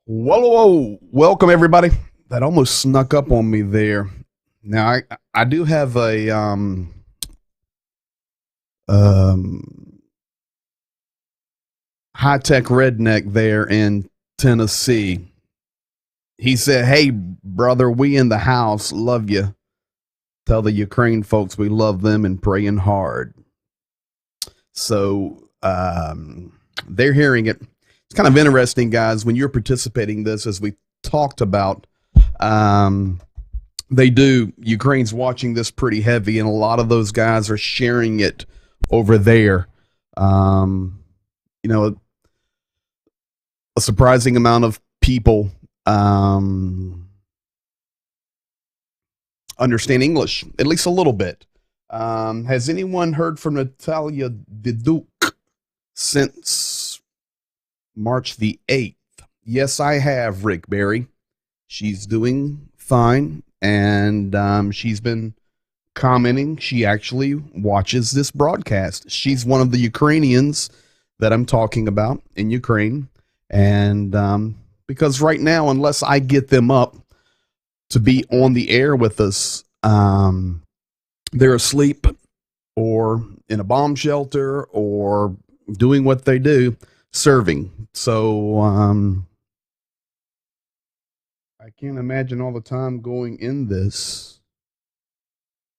Whoa, welcome everybody. That almost snuck up on me there. Now I do have a um high tech redneck there in Tennessee. He said, "Hey brother, we in the house. Love you. Tell the Ukraine folks we love them and praying hard." So they're hearing it. It's kind of interesting, guys, when you're participating in this, as we talked about. Um, they do. Ukraine's watching this pretty heavy, and a lot of those guys are sharing it over there. Um, you know, a surprising amount of people understand English, at least a little bit. Has anyone heard from Natalia Duke since March the 8th? Yes, I have, Rick Barry. She's doing fine, and she's been commenting. She actually watches this broadcast. She's one of the Ukrainians that I'm talking about in Ukraine. And because right now, unless I get them up to be on the air with us, they're asleep or in a bomb shelter or doing what they do, serving. So I can't imagine all the time going in this.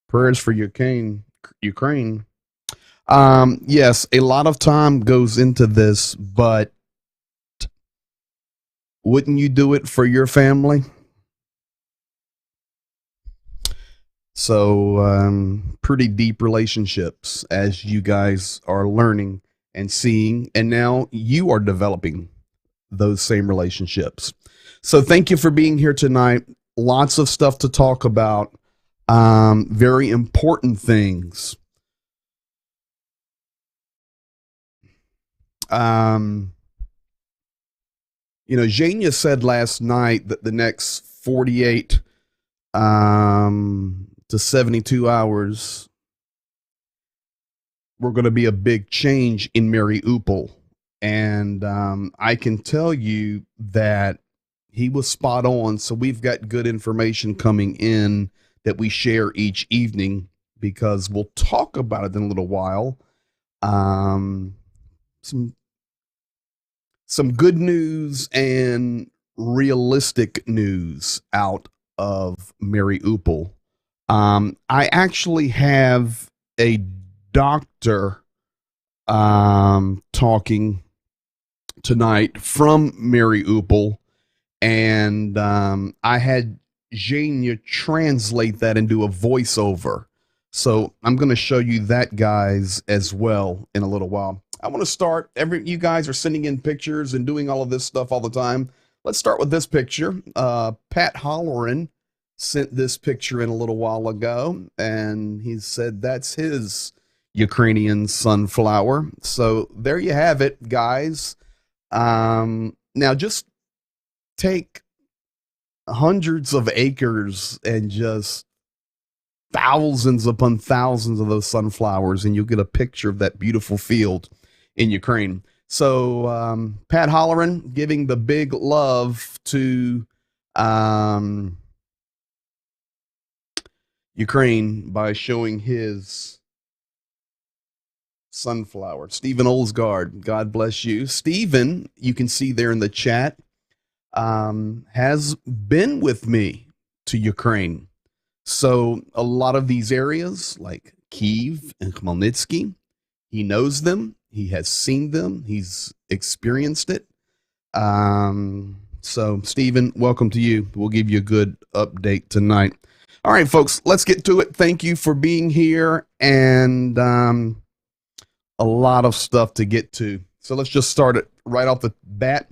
Prayers for Ukraine. Ukraine. Yes, a lot of time goes into this, but wouldn't you do it for your family? So, pretty deep relationships as you guys are learning and seeing, and now you are developing those same relationships. So, thank you for being here tonight. Lots of stuff to talk about, very important things. Zhenya said last night that the next 48 to 72 hours were going to be a big change in Mariupol. And I can tell you that he was spot on. So we've got good information coming in that we share each evening because we'll talk about it in a little while. Some good news and realistic news out of Mariupol. I actually have a doctor talking tonight from Mariupol, and I had Zhenya translate that into a voiceover. So I'm going to show you that, guys, as well in a little while. I want to start. You guys are sending in pictures and doing all of this stuff all the time. Let's start with this picture. Pat Holleran sent this picture in a little while ago, and he said that's his Ukrainian sunflower. So there you have it, guys. Now just take hundreds of acres and just thousands upon thousands of those sunflowers, and you'll get a picture of that beautiful field in Ukraine. So Pat Holleran giving the big love to Ukraine by showing his sunflower. Stephen Olsgaard, God bless you. Stephen, you can see there in the chat, has been with me to Ukraine. So a lot of these areas like Kyiv and Khmelnytsky, he knows them. He has seen them. He's experienced it. So Stephen, welcome to you. We'll give you a good update tonight. All right, folks, let's get to it. Thank you for being here, and a lot of stuff to get to. So let's just start it right off the bat.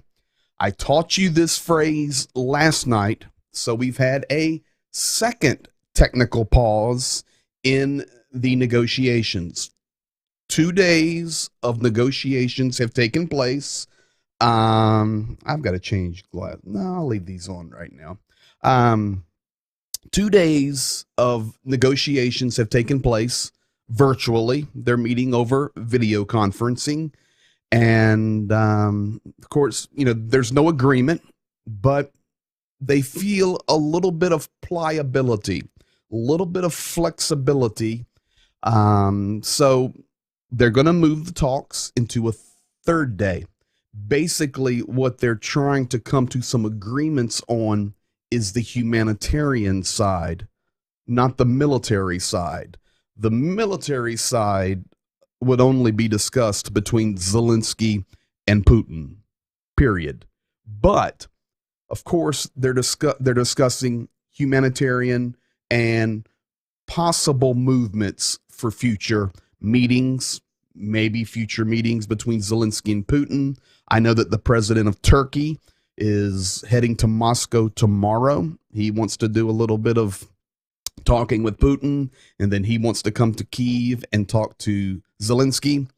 I taught you this phrase last night, so we've had a second technical pause in the negotiations. 2 days of negotiations have taken place. I've got to change glass. No, I'll leave these on right now. 2 days of negotiations have taken place virtually. They're meeting over video conferencing. And of course, there's no agreement. but they feel a little bit of pliability, a little bit of flexibility. So they're going to move the talks into a third day. Basically, what they're trying to come to some agreements on is the humanitarian side, not the military side. The military side would only be discussed between Zelensky and Putin, period. But of course, they're discussing humanitarian and possible movements for future meetings, maybe future meetings between Zelensky and Putin. I know that the president of Turkey is heading to Moscow tomorrow. He wants to do a little bit of talking with Putin, and then he wants to come to Kyiv and talk to Zelensky.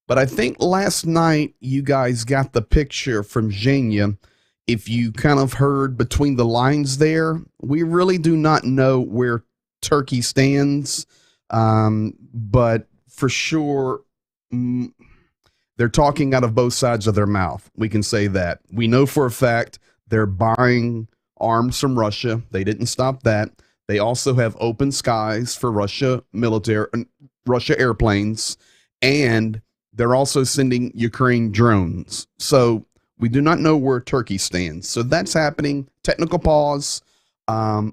But I think last night you guys got the picture from Zhenya. If you kind of heard between the lines there, we really do not know where Turkey stands. But for sure, they're talking out of both sides of their mouth. We can say that. We know for a fact they're buying arms from Russia. They didn't stop that. They also have open skies for Russia airplanes, and they're also sending Ukraine drones. So we do not know where Turkey stands. So that's happening. Technical pause,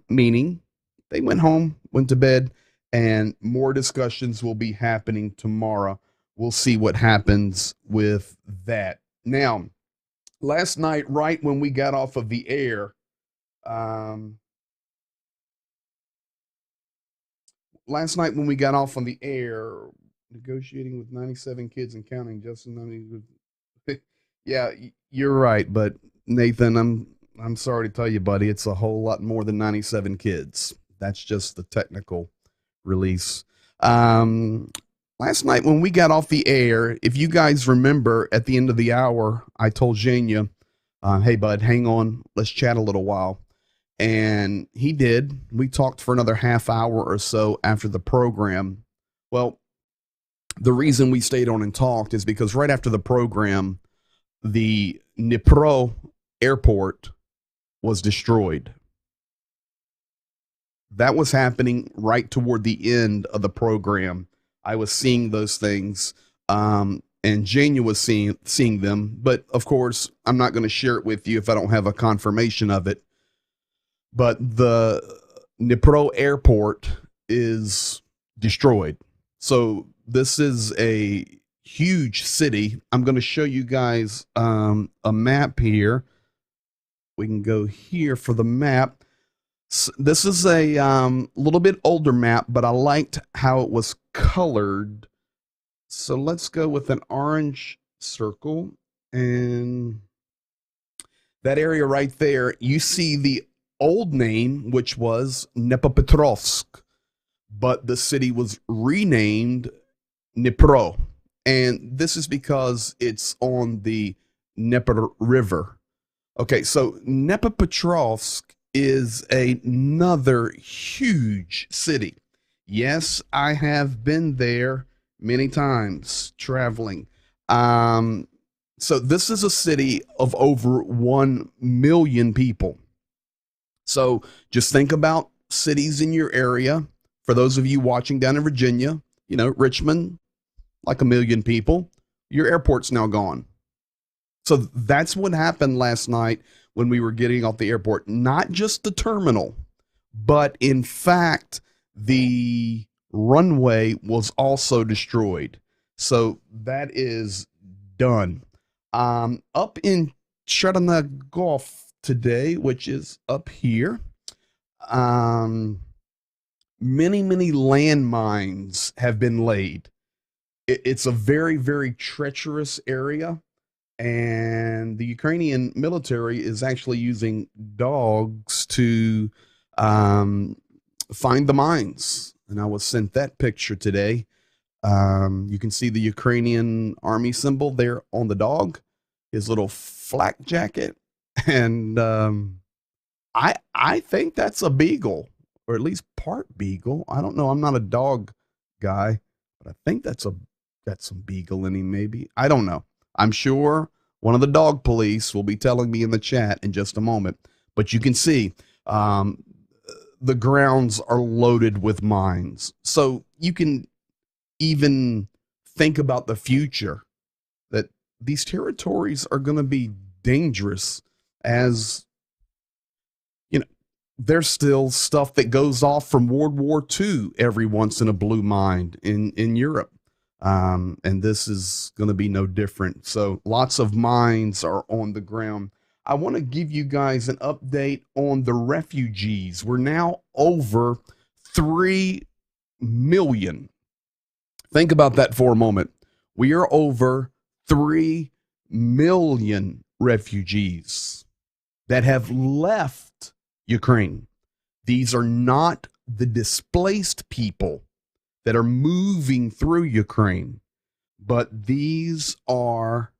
meaning they went home, went to bed, and more discussions will be happening tomorrow. We'll see what happens with that. Now, last night, right when we got off of the air, negotiating with 97 kids and counting, Justin. I mean, yeah, you're right, but Nathan, I'm sorry to tell you, buddy, it's a whole lot more than 97 kids. That's just the technical release. Um, Last night when we got off the air, if you guys remember, at the end of the hour, I told Zhenya, "Hey, bud, hang on, let's chat a little while." And he did. We talked for another half hour or so after the program. Well, the reason we stayed on and talked is because right after the program, the Dnipro airport was destroyed. That was happening right toward the end of the program. I was seeing those things, and Jania was seeing them. But of course, I'm not going to share it with you if I don't have a confirmation of it. But the Dnipro airport is destroyed. So this is a huge city. I'm going to show you guys a map here. We can go here for the map. This is a little bit older map, but I liked how it was colored. So let's go with an orange circle. And that area right there, you see the old name, which was Dnipropetrovsk, but the city was renamed Dnipro. And this is because it's on the Dnieper River. Okay, so Dnipropetrovsk is another huge city. Yes, I have been there many times traveling. So this is a city of over 1 million people. So just think about cities in your area. For those of you watching down in Virginia, Richmond, like 1 million people. Your airport's now gone. So that's what happened last night when we were getting off the airport. Not just the terminal, but in fact, the runway was also destroyed. So that is done. Up in Chernigov today, which is up here, many landmines have been laid. It's a very, very treacherous area. And the Ukrainian military is actually using dogs to find the mines. And I was sent that picture today. You can see the Ukrainian army symbol there on the dog, his little flak jacket. And I think that's a beagle, or at least part beagle. I don't know. I'm not a dog guy, but I think that's some beagle in him, maybe. I don't know. I'm sure One of the dog police will be telling me in the chat in just a moment. But you can see um, the grounds are loaded with mines. So you can even think about the future, that these territories are going to be dangerous, as you know, there's still stuff that goes off from World War II every once in a blue mine in Europe. And this is going to be no different. So lots of mines are on the ground. I want to give you guys an update on the refugees. We're now over 3 million. Think about that for a moment. We are over 3 million refugees that have left Ukraine. These are not the displaced people that are moving through Ukraine, but these are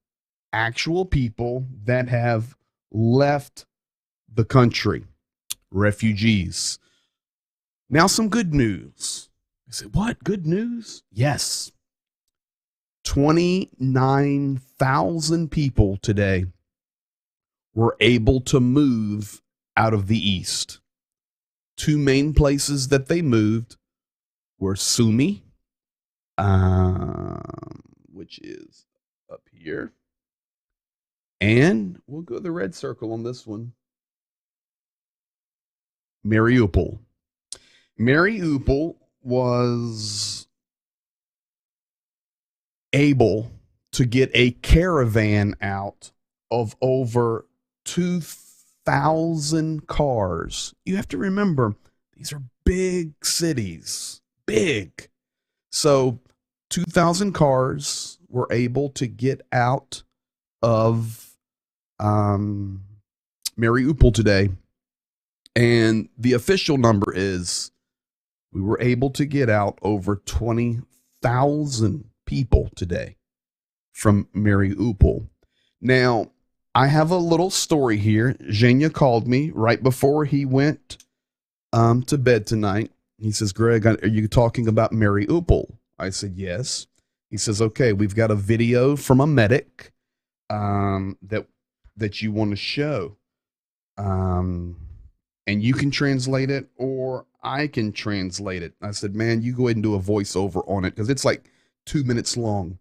actual people that have left the country, refugees. Now, some good news. I said, what? Good news? Yes. 29,000 people today were able to move out of the East. 2 main places that they moved were Sumy, which is up here. And we'll go to the red circle on this one, Mariupol. Mariupol was able to get a caravan out of over 2,000 cars. You have to remember, these are big cities, big. So 2,000 cars were able to get out of Mariupol today. And the official number is we were able to get out over 20,000 people today from Mariupol. Now, I have a little story here. Zhenya called me right before he went to bed tonight. He says, Greg, are you talking about Mariupol? I said, yes. He says, okay, we've got a video from a medic that you want to show. And you can translate it or I can translate it. I said, man, you go ahead and do a voiceover on it because it's like 2 minutes long.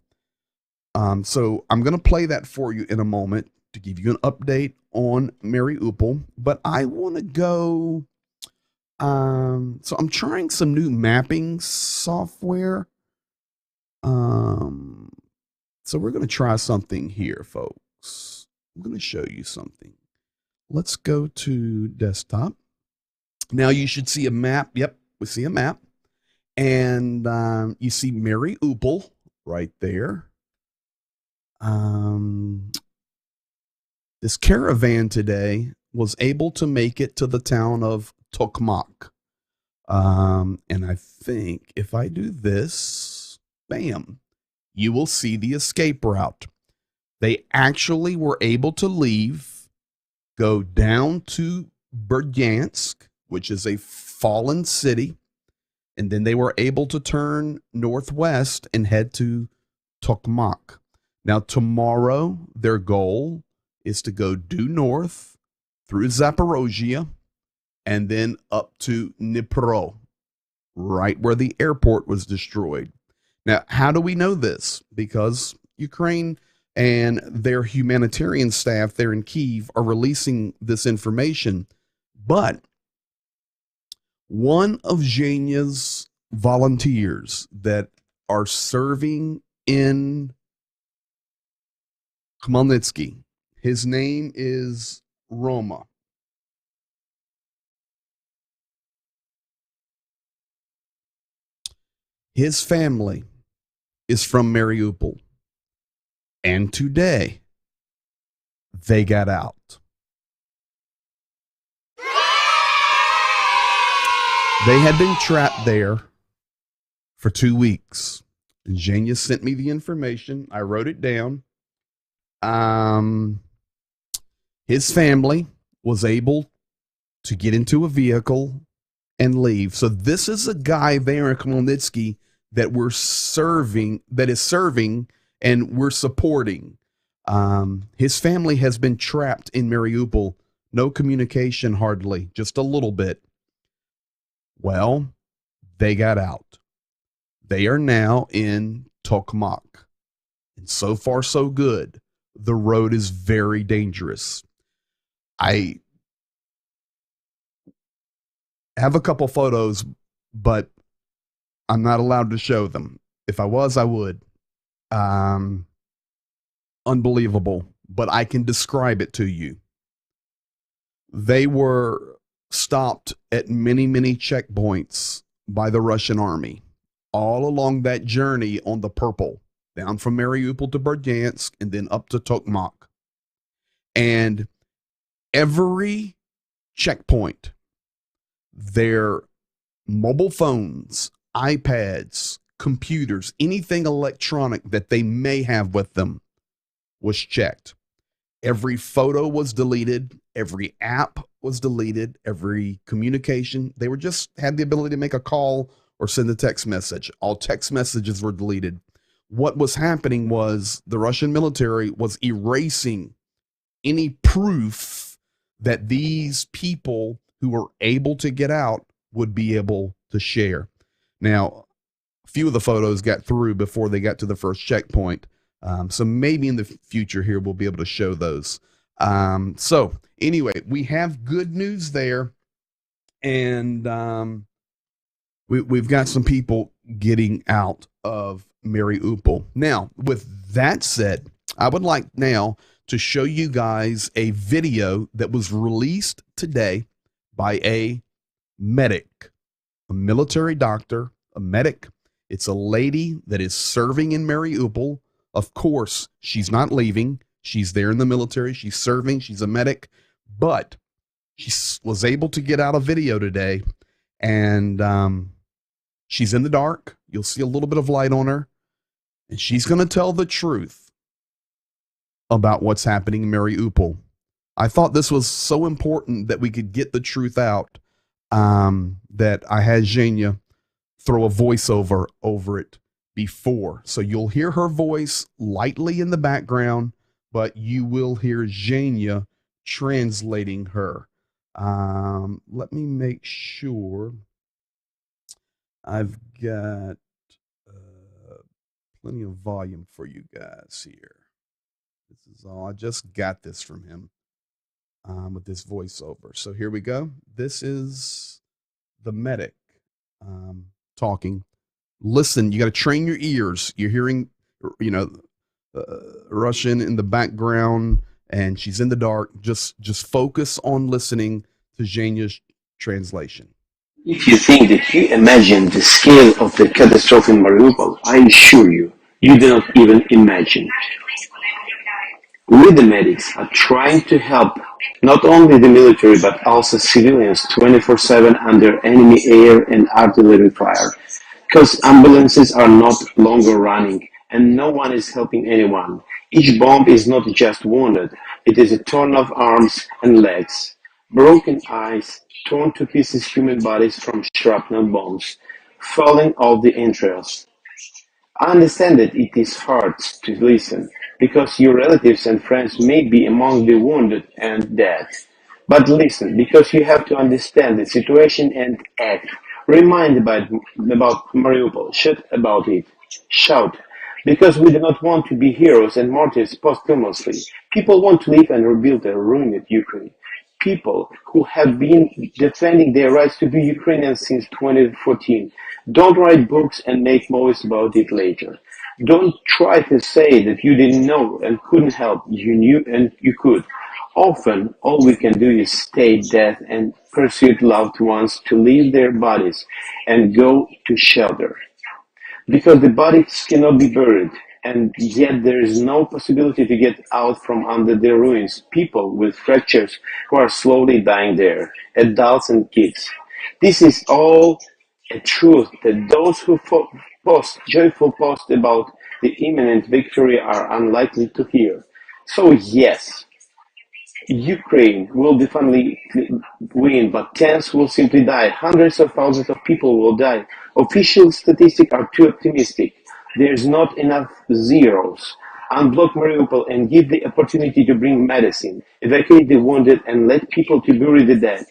So I'm going to play that for you in a moment to give you an update on Mariupol. But I want to go. So I'm trying some new mapping software. So we're going to try something here, folks. I'm going to show you something. Let's go to desktop. Now you should see a map. Yep, we see a map. And you see Mariupol right there. This caravan today was able to make it to the town of Tokmak. And I think if I do this, bam, you will see the escape route. They actually were able to leave, go down to Berdyansk, which is a fallen city, and then they were able to turn northwest and head to Tokmak. Now, tomorrow, their goal is to go due north through Zaporozhye and then up to Dnipro, right where the airport was destroyed. Now, how do we know this? Because Ukraine and their humanitarian staff there in Kyiv are releasing this information. But one of Zhenya's volunteers that are serving in Khmelnytsky, his name is Roma. His family is from Mariupol. And today, they got out. They had been trapped there for 2 weeks. And Zhenya sent me the information. I wrote it down. His family was able to get into a vehicle and leave. So this is a guy there in Khmelnytsky that we're serving, that is serving and we're supporting. His family has been trapped in Mariupol. No communication, hardly, just a little bit. Well, they got out. They are now in Tokmak. And so far, so good. The road is very dangerous. I have a couple photos, but I'm not allowed to show them. If I was, I would. Um, Unbelievable, but I can describe it to you. They were stopped at many, many checkpoints by the Russian army all along that journey on the Purple, down from Mariupol to Berdyansk and then up to Tokmak. And every checkpoint, their mobile phones, iPads, computers, anything electronic that they may have with them was checked. Every photo was deleted. Every app was deleted. Every communication. They were just had the ability to make a call or send a text message. All text messages were deleted. What was happening was the Russian military was erasing any proof that these people who were able to get out would be able to share. Now, a few of the photos got through before they got to the first checkpoint. So maybe in the future here, we'll be able to show those. So anyway, we have good news there. And we've got some people getting out of Mariupol. Now, with that said, I would like now to show you guys a video that was released today by a medic, a military doctor, a medic. It's a lady that is serving in Mariupol. Of course, she's not leaving. She's there in the military. She's serving. She's a medic. But she was able to get out a video today. And she's in the dark. You'll see a little bit of light on her. And she's going to tell the truth about what's happening in Mariupol. I thought this was so important that we could get the truth out, that I had Zhenya throw a voiceover over it before. So you'll hear her voice lightly in the background, but you will hear Zhenya translating her. Let me make sure I've got plenty of volume for you guys here. This is all. I just got this from him with this voiceover. So here we go. This is the medic talking. Listen, you got to train your ears. You're hearing, Russian in the background, and she's in the dark. Just focus on listening to Zhenya's translation. If you think that you imagine the scale of the catastrophe in Mariupol, I assure you, you do not even imagine. We, the medics, are trying to help not only the military but also civilians 24/7 under enemy air and artillery fire, because ambulances are not longer running and no one is helping anyone. Each bomb is not just wounded, it is a torn off arms and legs, broken eyes, torn to pieces human bodies from shrapnel bombs, falling off the entrails. I understand that it is hard to listen, because your relatives and friends may be among the wounded and dead. But listen, because you have to understand the situation and act. Remind about Mariupol, shout about it. Shout. Because we do not want to be heroes and martyrs posthumously. People want to live and rebuild a ruined Ukraine. People who have been defending their rights to be Ukrainians since 2014. Don't write books and make movies about it later. Don't try to say that you didn't know and couldn't help. You knew and you could. Often, all we can do is stay dead and pursue loved ones to leave their bodies and go to shelter. Because the bodies cannot be buried, and yet there is no possibility to get out from under the ruins. People with fractures who are slowly dying there, adults and kids. This is all a truth that those who post joyful posts about the imminent victory are unlikely to hear. So yes, Ukraine will definitely win, but tens will simply die. Hundreds of thousands of people will die. Official statistics are too optimistic. There's not enough zeros. Unblock Mariupol and give the opportunity to bring medicine, evacuate the wounded, and let people to bury the dead.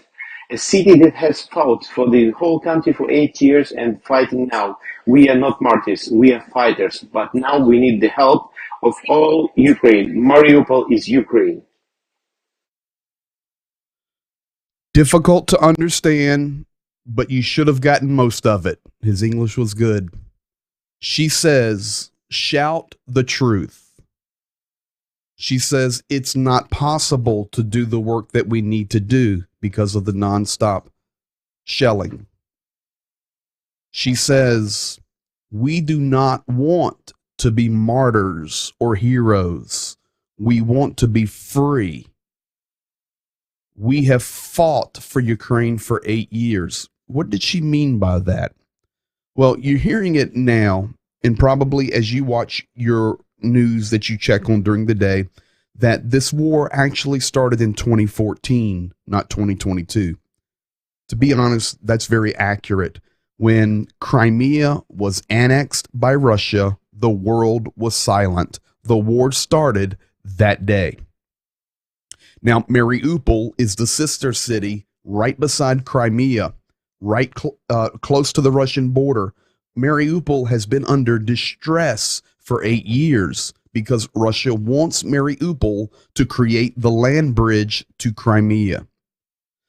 A city that has fought for the whole country for 8 years and fighting now. We are not martyrs, we are fighters, but now we need the help of all Ukraine. Mariupol is Ukraine. Difficult to understand, but you should have gotten most of it. His English was good. She says, shout the truth. She says it's not possible to do the work that we need to do because of the nonstop shelling. She says, we do not want to be martyrs or heroes. We want to be free. We have fought for Ukraine for 8 years. What did she mean by that? Well, you're hearing it now, and probably as you watch your news that you check on during the day, that this war actually started in 2014, not 2022. To be honest, that's very accurate. When Crimea was annexed by Russia, the world was silent. The war started that day. Now, Mariupol is the sister city right beside Crimea, right close to the Russian border. Mariupol has been under distress for 8 years because Russia wants Mariupol to create the land bridge to Crimea.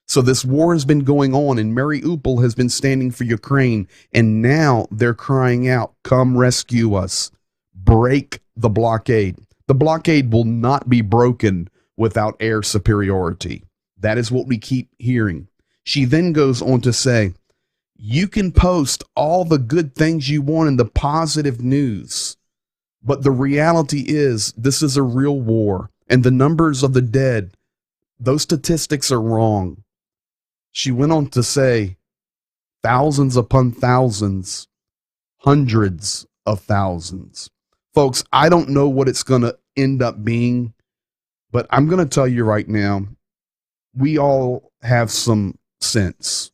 So this war has been going on, and Mariupol has been standing for Ukraine, and now they're crying out, come rescue us, break the blockade. The blockade will not be broken without air superiority. That is what we keep hearing. She then goes on to say, you can post all the good things you want in the positive news, but the reality is this is a real war, and the numbers of the dead, those statistics are wrong. She went on to say, thousands upon thousands, hundreds of thousands. Folks, I don't know what it's going to end up being, but I'm going to tell you right now, we all have some sense.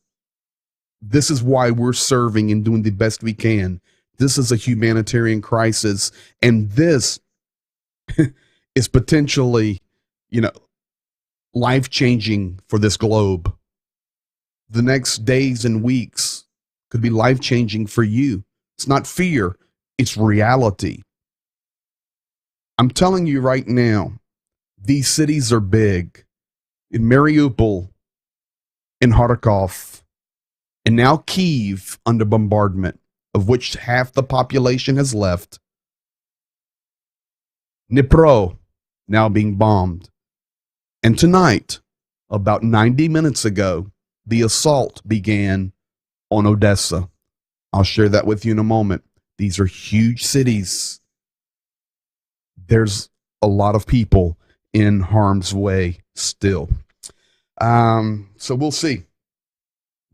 This is why we're serving and doing the best we can. This is a humanitarian crisis, and this is potentially, life-changing for this globe. The next days and weeks could be life-changing for you. It's not fear, it's reality. I'm telling you right now, these cities are big. In Mariupol, in Kharkov, and now Kyiv under bombardment, of which half the population has left. Dnipro now being bombed. And tonight, about 90 minutes ago, the assault began on Odessa. I'll share that with you in a moment. These are huge cities. There's a lot of people in harm's way still. So we'll see.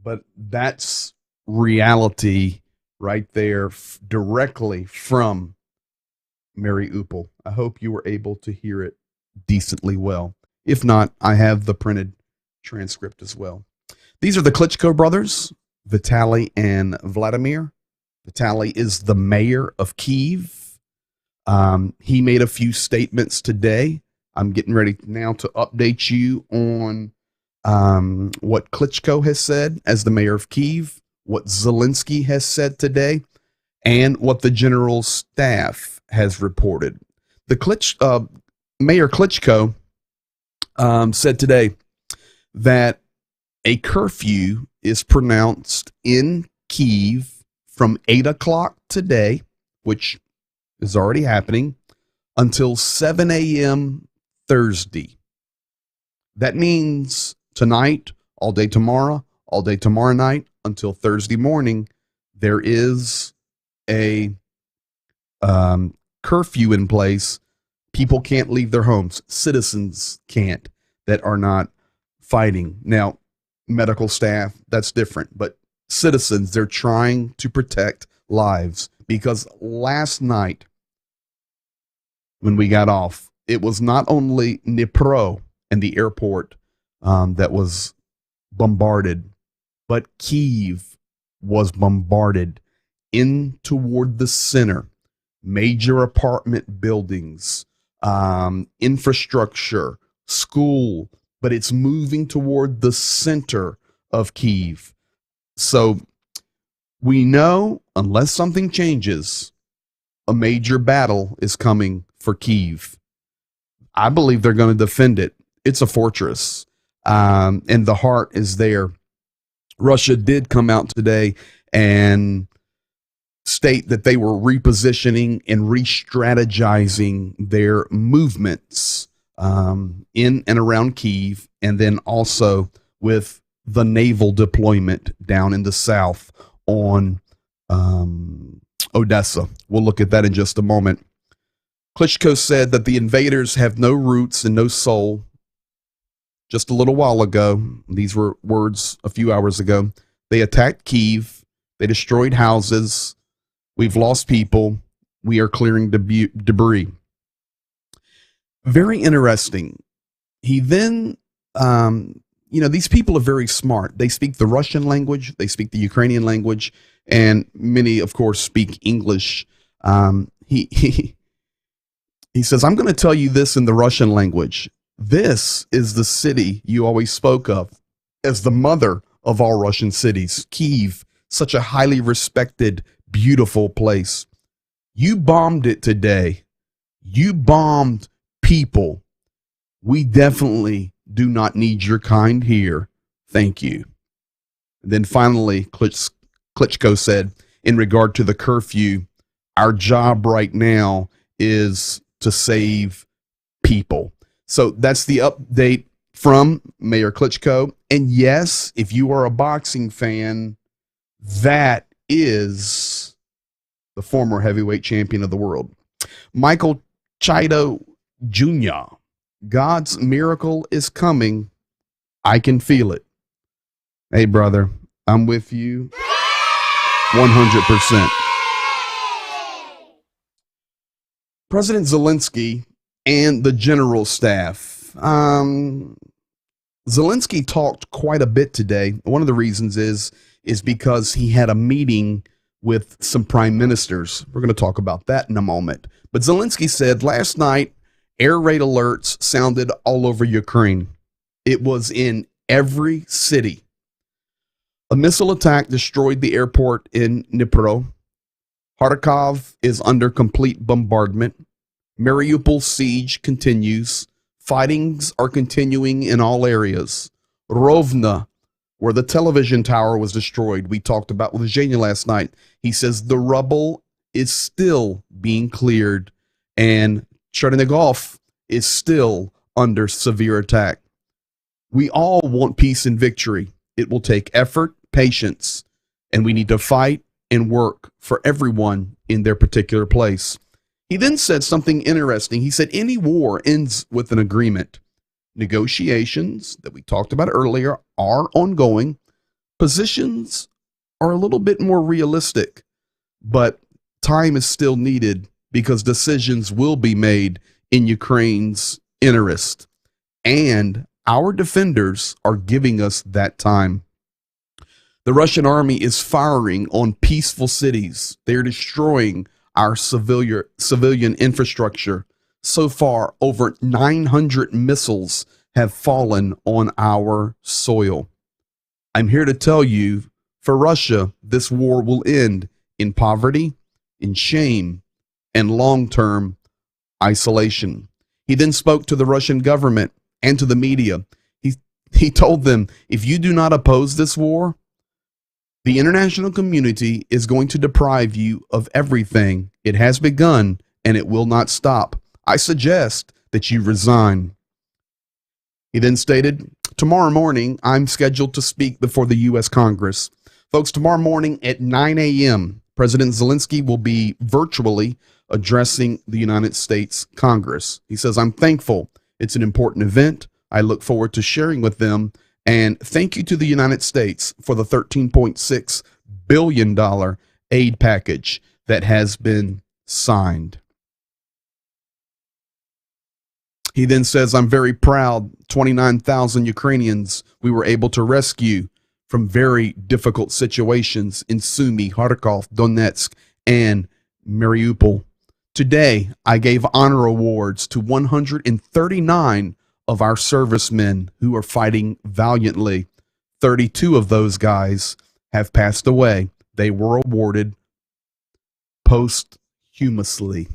But that's reality right there, directly from Mariupol. I hope you were able to hear it decently well. If not, I have the printed transcript as well. These are the Klitschko brothers, Vitaly and Vladimir. Vitaly is the mayor of Kyiv. He made a few statements today. I'm getting ready now to update you on what Klitschko has said as the mayor of Kyiv, what Zelensky has said today, and what the general staff has reported. The Mayor Klitschko said today that a curfew is pronounced in Kyiv from 8 o'clock today, which is already happening, until 7 a.m. Thursday. That means tonight, all day tomorrow night, until Thursday morning, there is a curfew in place. People can't leave their homes. Citizens can't that are not fighting. Now, medical staff, that's different. But citizens, they're trying to protect lives. Because last night, when we got off, it was not only Dnipro and the airport that was bombarded, but Kyiv was bombarded in toward the center. major apartment buildings, infrastructure, school, but it's moving toward the center of Kyiv. So we know, unless something changes, a major battle is coming for Kyiv. I believe they're going to defend it. It's a fortress, and the heart is there. Russia did come out today and state that they were repositioning and re-strategizing their movements in and around Kyiv, and then also with the naval deployment down in the south on Odessa. We'll look at that in just a moment. Klitschko said that the invaders have no roots and no soul. Just a little while ago, these were words a few hours ago, they attacked Kyiv. They destroyed houses. We've lost people. We are clearing debris. Very interesting. He then, these people are very smart. They speak the Russian language. They speak the Ukrainian language. And many, of course, speak English. He says, I'm going to tell you this in the Russian language. This is the city you always spoke of as the mother of all Russian cities, Kyiv, such a highly respected, beautiful place. You bombed it today. You bombed people. We definitely do not need your kind here. Thank you. And then finally, Klitschko said, in regard to the curfew, our job right now is to save people. So that's the update from Mayor Klitschko. And yes, if you are a boxing fan, that is the former heavyweight champion of the world. Michael Chido Jr. God's miracle is coming. I can feel it. Hey, brother, I'm with you 100%. President Zelensky and the general staff. Zelensky talked quite a bit today. One of the reasons is because he had a meeting with some prime ministers. We're going to talk about that in a moment. But Zelensky said last night, air raid alerts sounded all over Ukraine. It was in every city. A missile attack destroyed the airport in Dnipro. Kharkov is under complete bombardment. Mariupol siege continues. Fightings are continuing in all areas. Rovna, where the television tower was destroyed, we talked about with Zhenya last night. He says the rubble is still being cleared, and Chernigov is still under severe attack. We all want peace and victory. It will take effort, patience, and we need to fight and work for everyone in their particular place. He then said something interesting. He said any war ends with an agreement. Negotiations that we talked about earlier are ongoing. Positions are a little bit more realistic, but time is still needed because decisions will be made in Ukraine's interest. And our defenders are giving us that time. The Russian army is firing on peaceful cities. They're destroying our civilian infrastructure. So far, over 900 missiles have fallen on our soil. I'm here to tell you, for Russia, this war will end in poverty, in shame, and long-term isolation. He then spoke to the Russian government and to the media. He told them, if you do not oppose this war, the international community is going to deprive you of everything. It has begun, and it will not stop. I suggest that you resign. He then stated, tomorrow morning, I'm scheduled to speak before the U.S. Congress. Folks, tomorrow morning at 9 a.m., President Zelensky will be virtually addressing the United States Congress. He says, I'm thankful. It's an important event. I look forward to sharing with them. And thank you to the United States for the $13.6 billion aid package that has been signed. He then says, I'm very proud, 29,000 Ukrainians we were able to rescue from very difficult situations in Sumy, Kharkov, Donetsk, and Mariupol. Today, I gave honor awards to 139 of our servicemen who are fighting valiantly. 32 of those guys have passed away. They were awarded posthumously.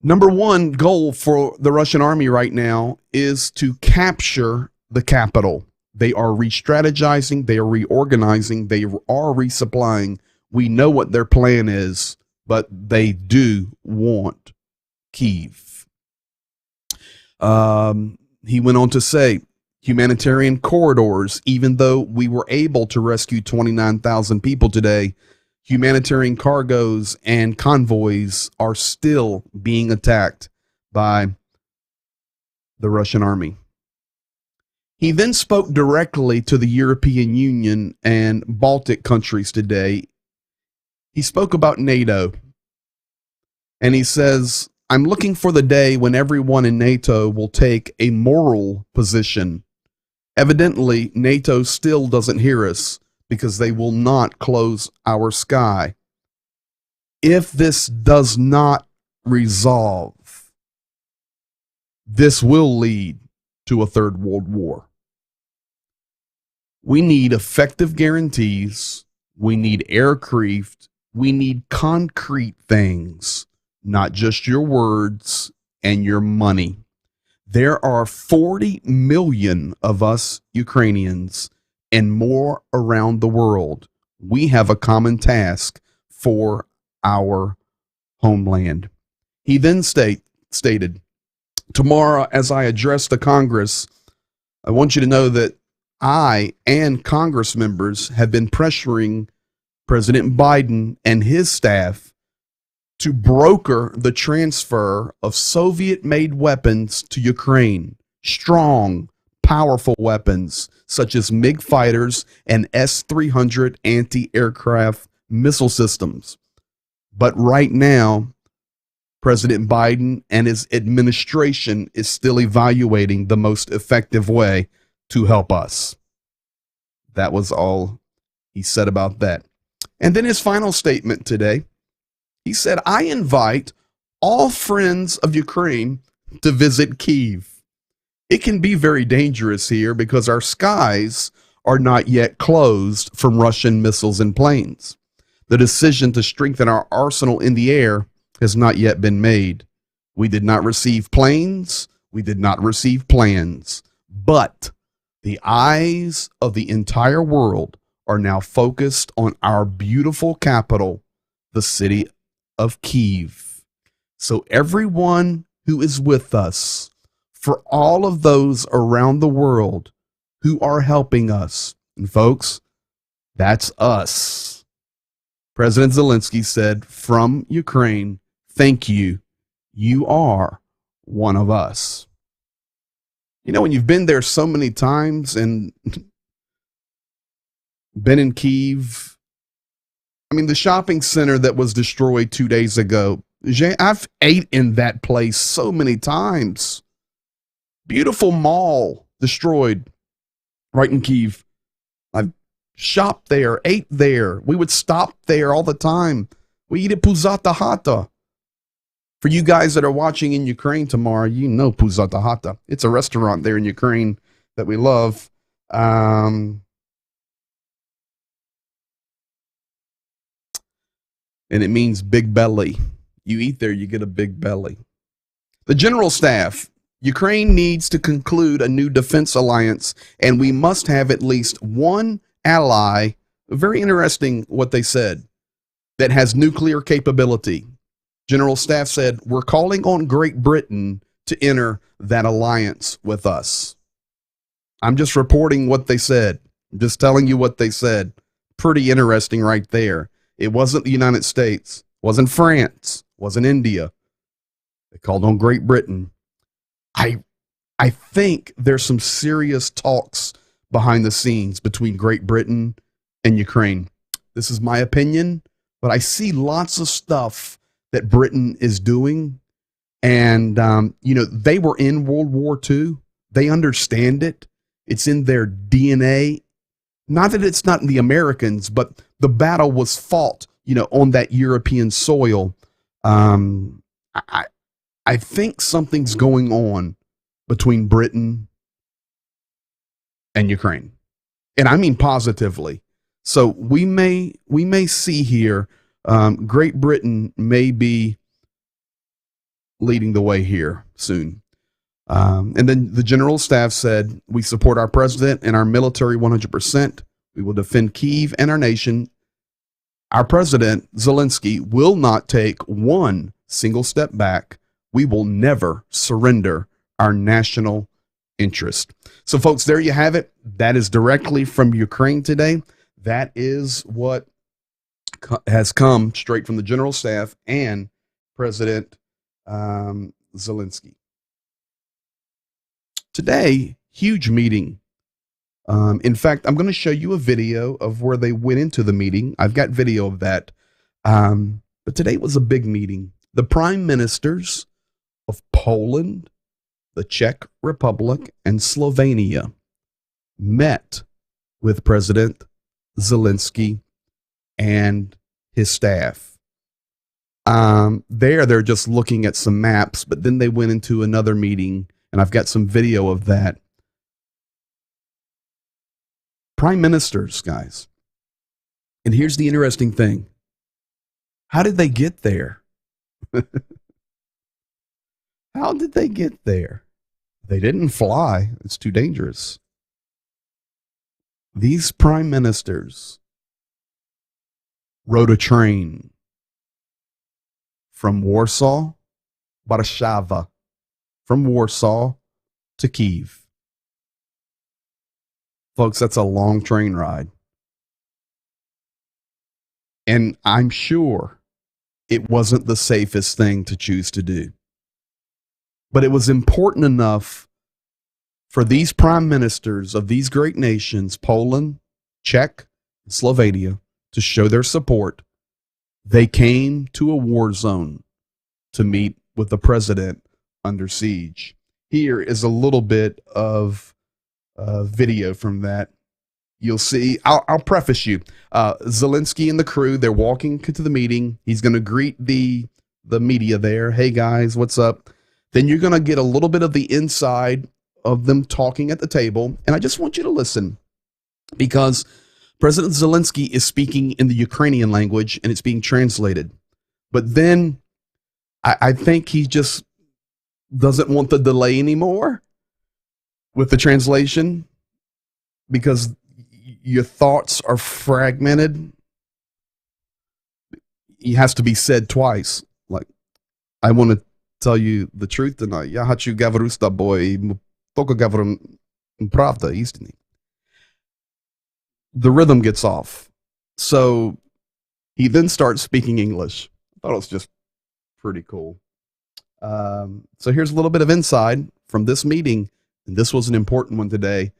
Number one goal for the Russian army right now is to capture the capital. They are re-strategizing, they are reorganizing, they are resupplying. We know what their plan is, but they do want Kyiv. He went on to say, humanitarian corridors, even though we were able to rescue 29,000 people today, humanitarian cargoes and convoys are still being attacked by the Russian army. He then spoke directly to the European Union and Baltic countries today. He spoke about NATO, and he says, I'm looking for the day when everyone in NATO will take a moral position. Evidently, NATO still doesn't hear us because they will not close our sky. If this does not resolve, this will lead to a third world war. We need effective guarantees. We need aircraft. We need concrete things, not just your words and your money. There are 40 million of us Ukrainians and more around the world. We have a common task for our homeland. He then stated, tomorrow, as I address the Congress, I want you to know that I and Congress members have been pressuring President Biden and his staff to broker the transfer of Soviet-made weapons to Ukraine. Strong, powerful weapons such as MiG fighters and S-300 anti-aircraft missile systems. But right now, President Biden and his administration is still evaluating the most effective way to help us. That was all he said about that. And then his final statement today, he said, I invite all friends of Ukraine to visit Kyiv. It can be very dangerous here because our skies are not yet closed from Russian missiles and planes. The decision to strengthen our arsenal in the air has not yet been made. We did not receive planes. We did not receive plans. But the eyes of the entire world are now focused on our beautiful capital, the city of Kyiv. So everyone who is with us, for all of those around the world who are helping us, and folks, that's us. President Zelensky said from Ukraine, thank you. You are one of us. You know, when you've been there so many times and been in Kyiv, I mean, the shopping center that was destroyed 2 days ago, I've ate in that place so many times. Beautiful mall destroyed right in Kyiv. I've shopped there, ate there. We would stop there all the time. We eat at Puzata Hata. For you guys that are watching in Ukraine tomorrow, you know Puzata Hata. It's a restaurant there in Ukraine that we love. And it means big belly. You eat there, you get a big belly. The general staff, Ukraine needs to conclude a new defense alliance, and we must have at least one ally, very interesting what they said, that has nuclear capability. General Staff said, we're calling on Great Britain to enter that alliance with us. I'm just reporting what they said. I'm just telling you what they said. Pretty interesting right there. It wasn't the United States, wasn't France, wasn't India. They called on Great Britain. I think there's some serious talks behind the scenes between Great Britain and Ukraine. This is my opinion, but I see lots of stuff that Britain is doing. And, they were in World War II. They understand it. It's in their DNA. Not that it's not in the Americans, but the battle was fought, on that European soil. Um, I, I think something's going on between Britain and Ukraine, and I mean positively. So we may see here, Great Britain may be leading the way here soon. And then the general staff said, "We support our president and our military 100%. We will defend Kyiv and our nation. Our president, Zelensky, will not take one single step back. We will never surrender our national interest." So, folks, there you have it. That is directly from Ukraine today. That is what has come straight from the general staff and President Zelensky. Today, huge meeting. In fact, I'm going to show you a video of where they went into the meeting. I've got video of that. But today was a big meeting. The prime ministers of Poland, the Czech Republic, and Slovenia met with President Zelensky and his staff. They're just looking at some maps, but then they went into another meeting, and I've got some video of that. Prime ministers, guys. And here's the interesting thing. How did they get there? How did they get there? They didn't fly. It's too dangerous. These prime ministers rode a train from Warsaw, Warszawa, from Warsaw to Kyiv. Folks, that's a long train ride. And I'm sure it wasn't the safest thing to choose to do. But it was important enough for these prime ministers of these great nations, Poland, Czech, and Slovenia, to show their support. They came to a war zone to meet with the president under siege. Here is a little bit of video from that. You'll see, I'll preface you. Zelensky and the crew, they're walking to the meeting. He's going to greet the media there. Hey, guys, what's up? Then you're going to get a little bit of the inside of them talking at the table. And I just want you to listen, because President Zelensky is speaking in the Ukrainian language and it's being translated. But then I think he just doesn't want the delay anymore with the translation, because your thoughts are fragmented. It has to be said twice. Like, I want to tell you the truth tonight. Я хочу говорить с тобой, только говорю правда, истинно. The rhythm gets off. So he then starts speaking English. I thought it was just pretty cool. So here's a little bit of inside from this meeting. And this was an important one today,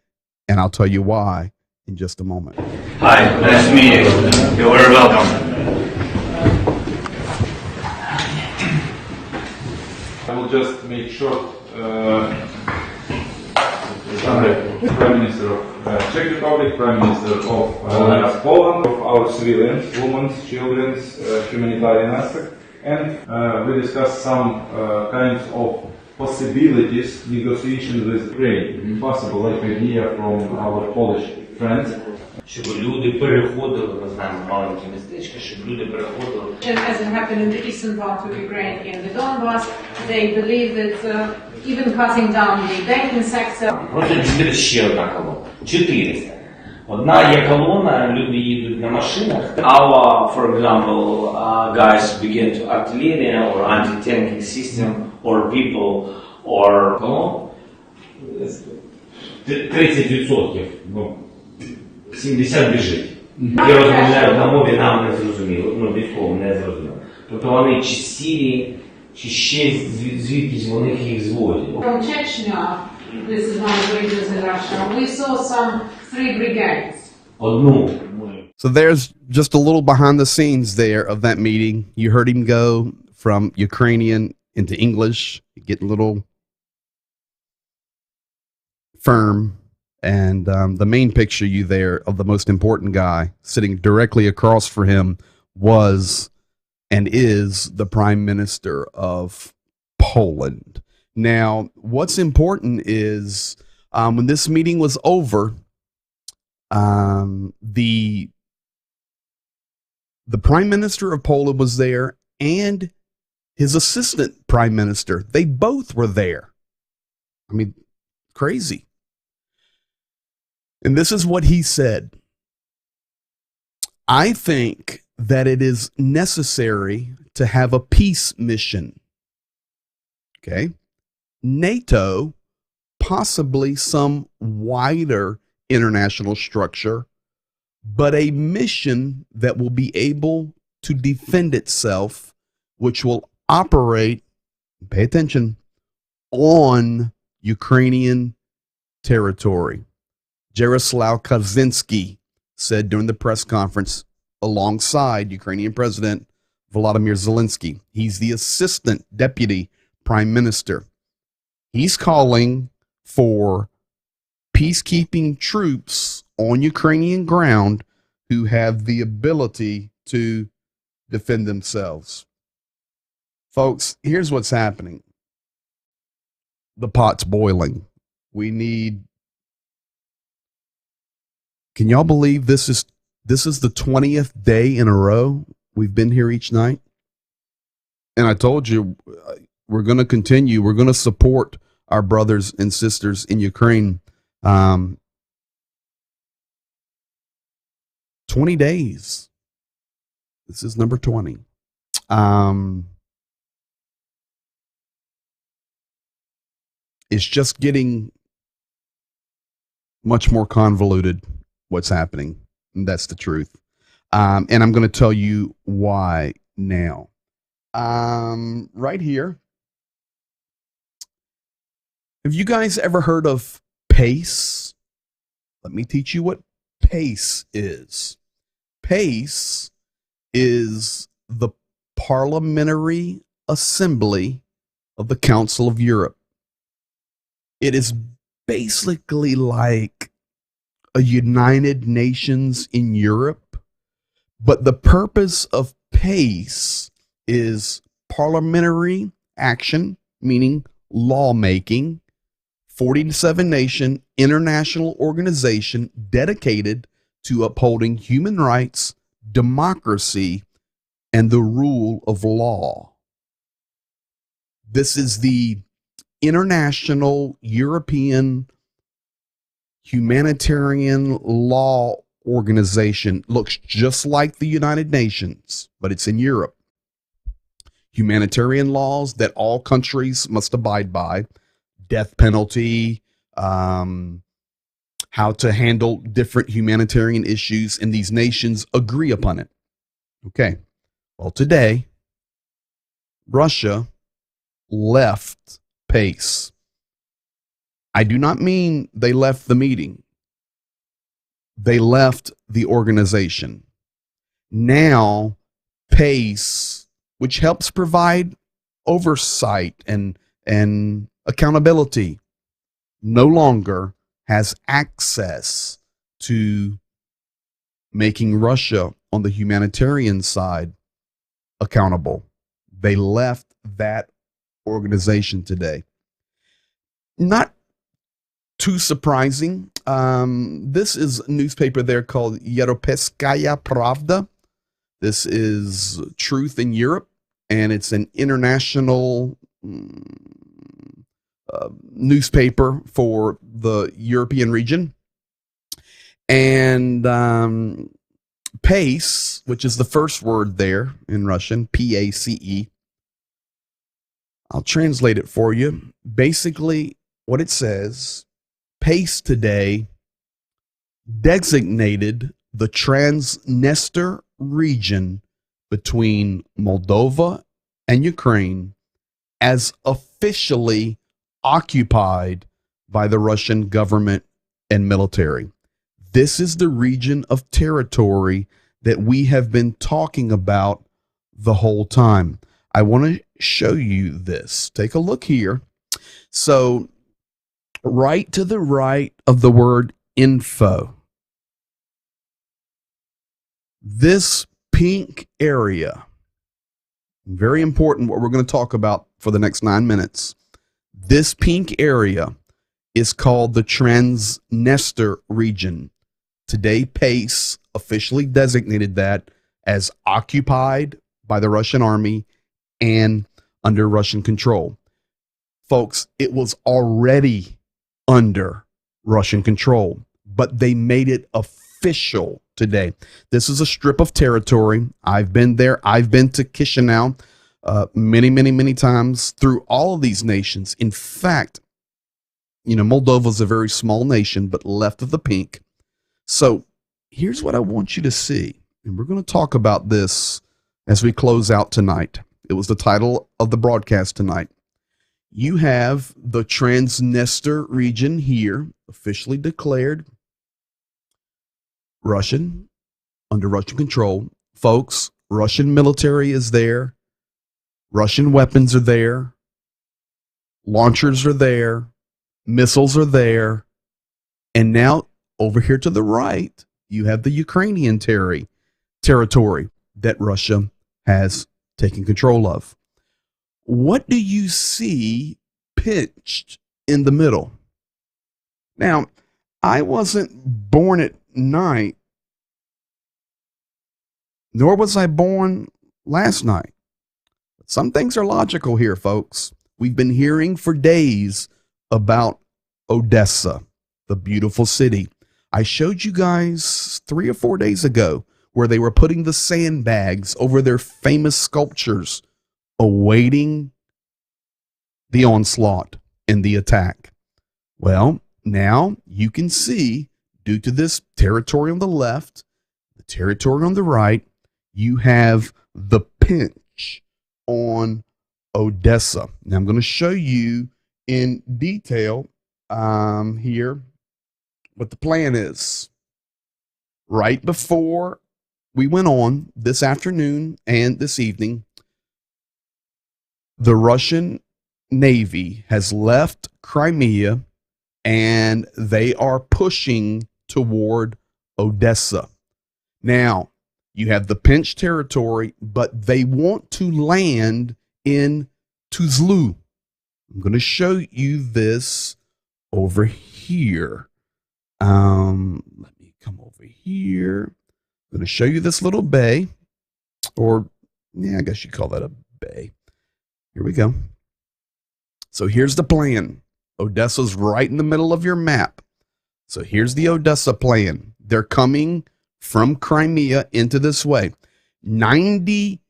and I'll tell you why in just a moment. Hi, nice to meet you. You're very welcome. I will just make short. Prime Minister of Czech Republic, Prime Minister of Poland, of our civilians, women, children, humanitarian aspect, and we discussed some kinds of possibilities, negotiations with Ukraine, possible like idea from our Polish friends. Щоб люди переходили, ми знаємо маленькі містечка, щоб люди переходили. As it happened in the eastern part of Ukraine, in the Donbass, they believe that even cutting down the banking sector. Просто буде ще одна колона. 400. Одна є колона, люди їдуть на машинах. Our, for example, guys begin to artillery or anti-tanking system, or people, or... 30%. 70 біжить. Я розмовляю на мові, нам не зрозуміло, військово не зрозуміло. Тобто вони чи з Сирії, чи ще звідкись вони їх зводять. From Chechnya, this is one of the regions in Russia, we saw some 3 brigades. Одну. So there's just a little behind the scenes there of that meeting. You heard him go from Ukrainian into English, get a little firm. And the main picture you there of the most important guy sitting directly across from him was and is the Prime Minister of Poland. Now, what's important is when this meeting was over, the Prime Minister of Poland was there, and his assistant Prime Minister. They both were there. I mean, crazy. And this is what he said. I think that it is necessary to have a peace mission. Okay. NATO, possibly some wider international structure, but a mission that will be able to defend itself, which will operate, pay attention, on Ukrainian territory. Jaroslaw Kaczynski said during the press conference alongside Ukrainian President Volodymyr Zelensky. He's the assistant deputy prime minister. He's calling for peacekeeping troops on Ukrainian ground who have the ability to defend themselves. Folks, here's what's happening. The pot's boiling. We need. Can y'all believe this is the 20th day in a row we've been here each night? And I told you we're going to continue. We're going to support our brothers and sisters in Ukraine. 20 days. This is number 20. It's just getting much more convoluted what's happening. And that's the truth. And I'm going to tell you why now. Right here. Have you guys ever heard of PACE? Let me teach you what PACE is. PACE is the Parliamentary Assembly of the Council of Europe. It is basically like a United Nations in Europe, but the purpose of PACE is parliamentary action, meaning lawmaking, 47 nation international organization dedicated to upholding human rights, democracy, and the rule of law. This is the International European Humanitarian Law Organization. Looks just like the United Nations, but it's in Europe. Humanitarian laws that all countries must abide by. Death penalty, how to handle different humanitarian issues, and these nations agree upon it. Okay. Well, today, Russia left PACE. I do not mean they left the meeting. They left the organization. Now, PACE, which helps provide oversight and accountability, no longer has access to making Russia on the humanitarian side accountable. They left that organization today. Not too surprising. This is a newspaper there called Europejskaya Pravda. This is Truth in Europe, and it's an international newspaper for the European region. And PACE, which is the first word there in Russian, PACE. I'll translate it for you. Basically, what it says, PACE today designated the Transnistria region between Moldova and Ukraine as officially occupied by the Russian government and military. This is the region of territory that we have been talking about the whole time. I want to show you this. Take a look here. So, right to the right of the word info, this pink area Very important what we're going to talk about for the next 9 minutes. This pink area is called the Transnistria region. Today, PACE officially designated that as occupied by the Russian army and under Russian control. Folks, it was already under Russian control, but they made it official today. This is a strip of territory. I've been there. I've been to Chisinau many times through all of these nations. In fact, Moldova is a very small nation, but left of the pink. So here's what I want you to see. And we're going to talk about this as we close out tonight. It was the title of the broadcast tonight. You have the Transnistria region here, officially declared Russian, under Russian control. Folks, Russian military is there. Russian weapons are there. Launchers are there. Missiles are there. And now, over here to the right, you have the Ukrainian territory that Russia has taken control of. What do you see pinched in the middle? Now, I wasn't born at night, nor was I born last night. But some things are logical here, folks. We've been hearing for days about Odessa, the beautiful city. I showed you guys 3 or 4 days ago where they were putting the sandbags over their famous sculptures, awaiting the onslaught and the attack. Well, now you can see, due to this territory on the left, the territory on the right, you have the pinch on Odessa. Now I'm going to show you in detail here what the plan is. Right before we went on this afternoon and this evening, the Russian Navy has left Crimea and they are pushing toward Odessa. Now, you have the pinch territory, but they want to land in Tuzlu. I'm going to show you this over here. Let me come over here. I'm going to show you this little bay, or I guess you call that a bay. Here we go. So here's the plan. Odessa's right in the middle of your map. So here's the Odessa plan. They're coming from Crimea into this way. 90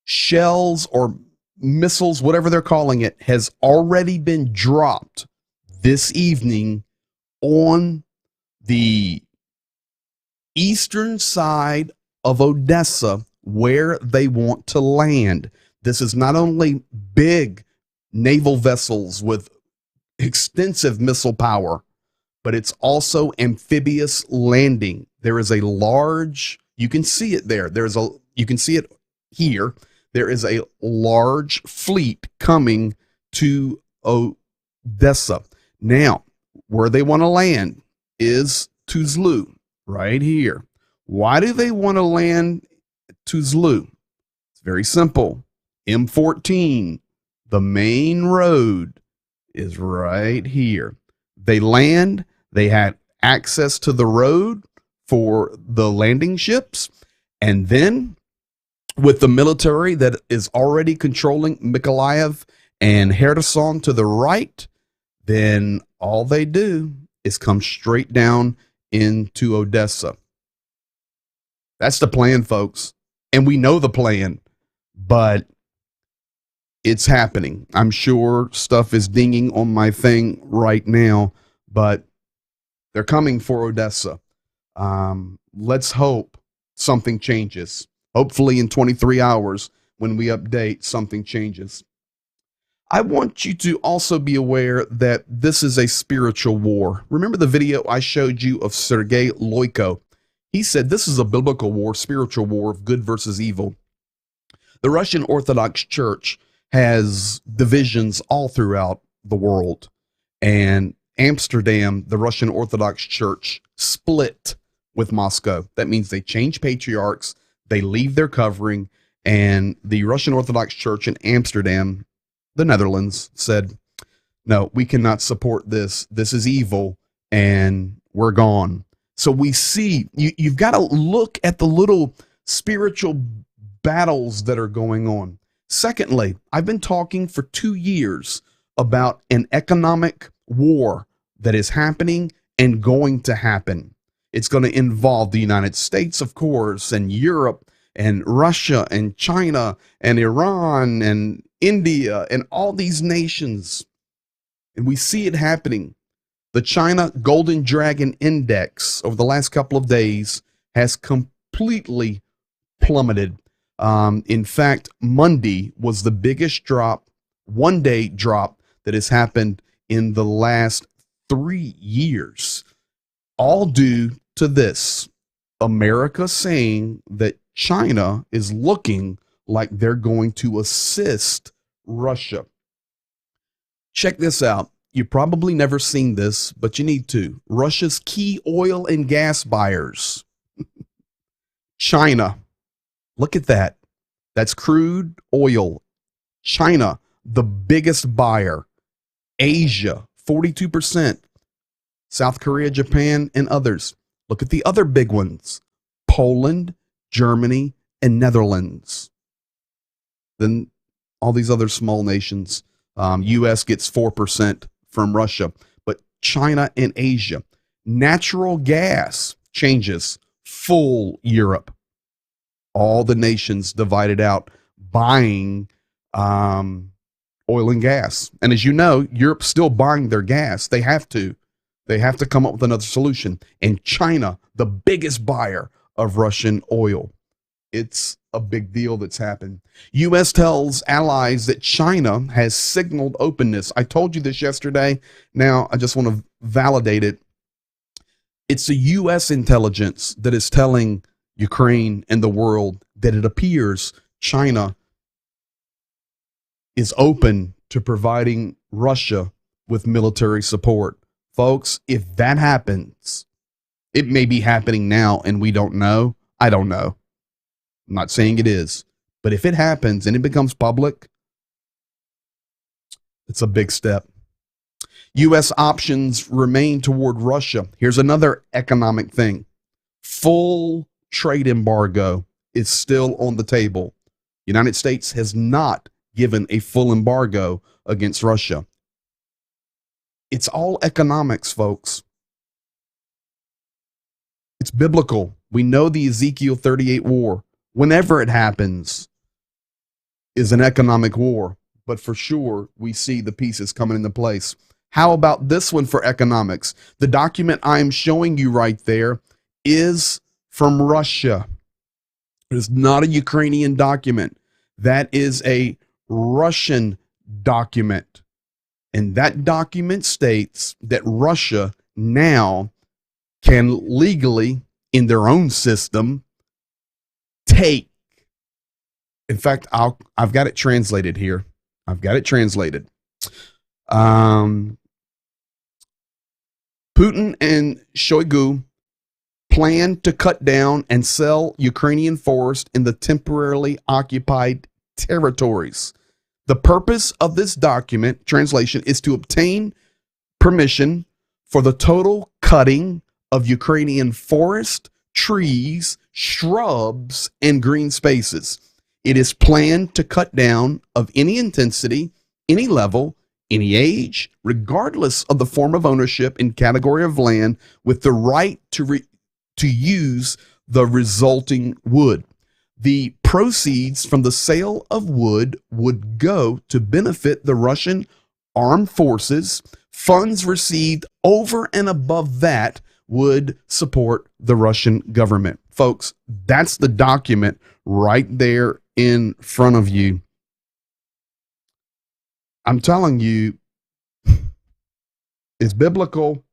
shells or missiles, whatever they're calling it, has already been dropped this evening on the eastern side of Odessa where they want to land. This is not only big naval vessels with extensive missile power, but it's also amphibious landing. There is a large, you can see it there. You can see it here. There is a large fleet coming to Odessa. Now, where they want to land is Tuzlu, right here. Why do they want to land Tuzlu? It's very simple. M14, the main road, is right here. They land, they had access to the road for the landing ships, and then with the military that is already controlling Mykolaiv and Kherson to the right, then all they do is come straight down into Odessa. That's the plan, folks. And we know the plan, but it's happening. I'm sure stuff is dinging on my thing right now, but they're coming for Odessa. Let's hope something changes. Hopefully in 23 hours, when we update, something changes. I want you to also be aware that this is a spiritual war. Remember the video I showed you of Sergei Loiko? He said this is a biblical war, spiritual war of good versus evil. The Russian Orthodox Church has divisions all throughout the world. And Amsterdam, the Russian Orthodox Church, split with Moscow. That means they change patriarchs, they leave their covering, And the Russian Orthodox Church in Amsterdam, the Netherlands, said, no, we cannot support this. This is evil, and we're gone. So we see, you've got to look at the little spiritual battles that are going on. Secondly, I've been talking for 2 years about an economic war that is happening and going to happen. It's going to involve the United States, of course, and Europe and Russia and China and Iran and India and all these nations. And we see it happening. The China Golden Dragon Index over the last couple of days has completely plummeted. In fact, Monday was the biggest drop, one-day drop that has happened in the last 3 years. All due to this, America saying that China is looking like they're going to assist Russia. Check this out. You've probably never seen this, but you need to. Russia's key oil and gas buyers. China. Look at that. That's crude oil. China, the biggest buyer. Asia, 42%. South Korea, Japan, and others. Look at the other big ones. Poland, Germany, and Netherlands. Then all these other small nations. U.S. gets 4% from Russia. But China and Asia. Natural gas changes. Full Europe. All the nations divided out buying oil and gas. And as you know, Europe's still buying their gas. They have to. They have to come up with another solution. And China, the biggest buyer of Russian oil. It's a big deal that's happened. U.S. tells allies that China has signaled openness. I told you this yesterday. Now, I just want to validate it. It's the U.S. intelligence that is telling Ukraine and the world that it appears China is open to providing Russia with military support. Folks, if that happens, it may be happening now and we don't know. I don't know. I'm not saying it is. But if it happens and it becomes public, it's a big step. U.S. options remain toward Russia. Here's another economic thing. Full trade embargo is still on the table. United States has not given a full embargo against Russia. It's all economics, folks. It's biblical. We know the Ezekiel 38 war, whenever it happens, is an economic war. But for sure, we see the pieces coming into place. How about this one for economics? The document I'm showing you right there is from Russia. It is not a Ukrainian document. That is a Russian document. And that document states that Russia now can legally, in their own system, take. In fact, I've got it translated here. I've got it translated. Putin and Shoigu plan to cut down and sell Ukrainian forest in the temporarily occupied territories. The purpose of this document, translation, is to obtain permission for the total cutting of Ukrainian forest, trees, shrubs, and green spaces. It is planned to cut down of any intensity, any level, any age, regardless of the form of ownership and category of land, with the right to use the resulting wood. The proceeds from the sale of wood would go to benefit the Russian armed forces. Funds received over and above that would support the Russian government. Folks, that's the document right there in front of you. I'm telling you, it's biblical.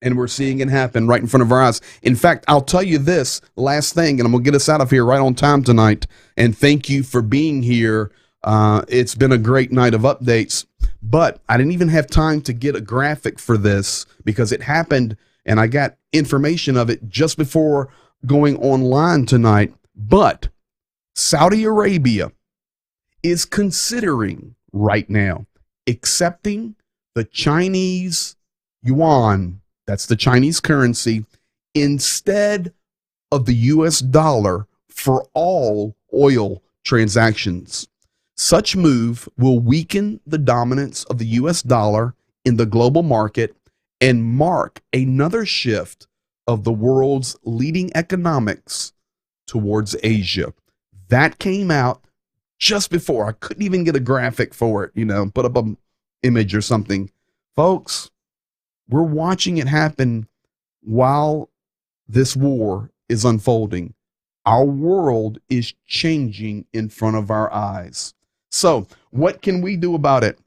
And we're seeing it happen right in front of our eyes. In fact, I'll tell you this last thing, and I'm going to get us out of here right on time tonight. And thank you for being here. It's been a great night of updates. But I didn't even have time to get a graphic for this because it happened, and I got information of it just before going online tonight. But Saudi Arabia is considering right now accepting the Chinese yuan, that's the Chinese currency, instead of the US dollar for all oil transactions. Such move will weaken the dominance of the US dollar in the global market and mark another shift of the world's leading economics towards Asia. That came out just before. I couldn't even get a graphic for it, put up an image or something. Folks, we're watching it happen while this war is unfolding. Our world is changing in front of our eyes. So, what can we do about it?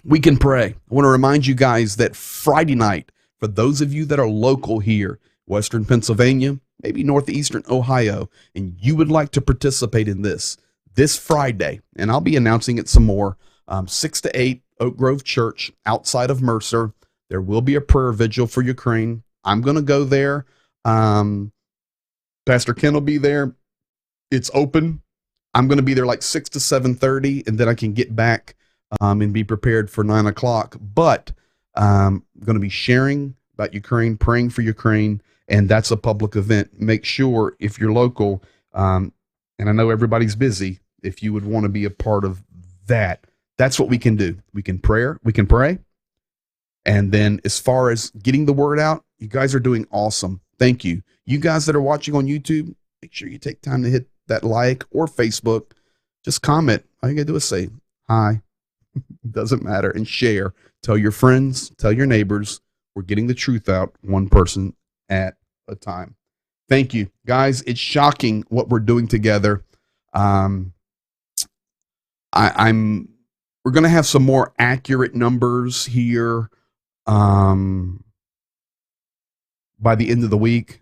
We can pray. I want to remind you guys that Friday night, for those of you that are local here, Western Pennsylvania, maybe Northeastern Ohio, and you would like to participate in this Friday, and I'll be announcing it some more, 6 to 8, Oak Grove Church outside of Mercer. There will be a prayer vigil for Ukraine. I'm going to go there. Pastor Ken will be there. It's open. I'm going to be there like 6 to 7:30, and then I can get back and be prepared for 9 o'clock. But I'm going to be sharing about Ukraine, praying for Ukraine, and that's a public event. Make sure if you're local, and I know everybody's busy, if you would want to be a part of that, that's what we can do. We can pray. And then as far as getting the word out, you guys are doing awesome. Thank you. You guys that are watching on YouTube, make sure you take time to hit that like, or Facebook. Just comment. All you gotta do is say hi. Doesn't matter. And share. Tell your friends, tell your neighbors. We're getting the truth out one person at a time. Thank you, guys. It's shocking what we're doing together. We're going to have some more accurate numbers here by the end of the week,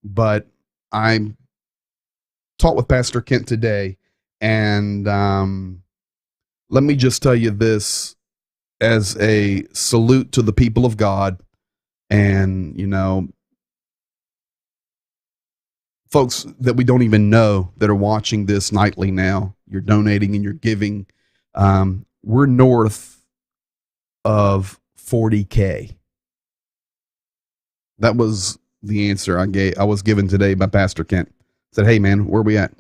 but I talked with Pastor Kent today, and let me just tell you this as a salute to the people of God, and folks that we don't even know that are watching this nightly now. You're donating and you're giving. We're north of 40K. That was the answer I was given today by Pastor Kent. Said, hey man, where are we at?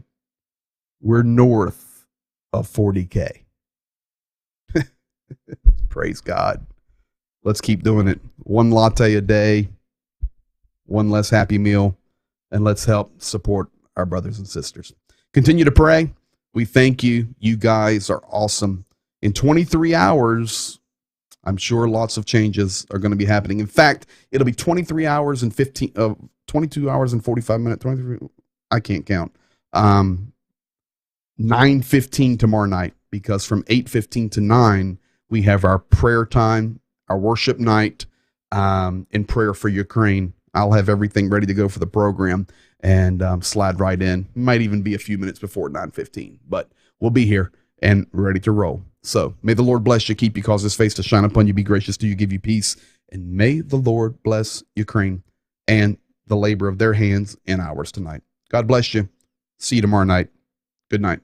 We're north of 40K. Praise God. Let's keep doing it. One latte a day, one less Happy Meal, and let's help support our brothers and sisters. Continue to pray. We thank you. You guys are awesome. In 23 hours, I'm sure lots of changes are going to be happening. In fact, it'll be 22 hours and 45 minutes. 23, I can't count. 9:15 tomorrow night, because from 8:15 to 9, we have our prayer time, our worship night, in prayer for Ukraine. I'll have everything ready to go for the program and slide right in. Might even be a few minutes before 9:15, but we'll be here and ready to roll. So may the Lord bless you, keep you, cause his face to shine upon you, be gracious to you, give you peace. And may the Lord bless Ukraine and the labor of their hands and ours tonight. God bless you. See you tomorrow night. Good night.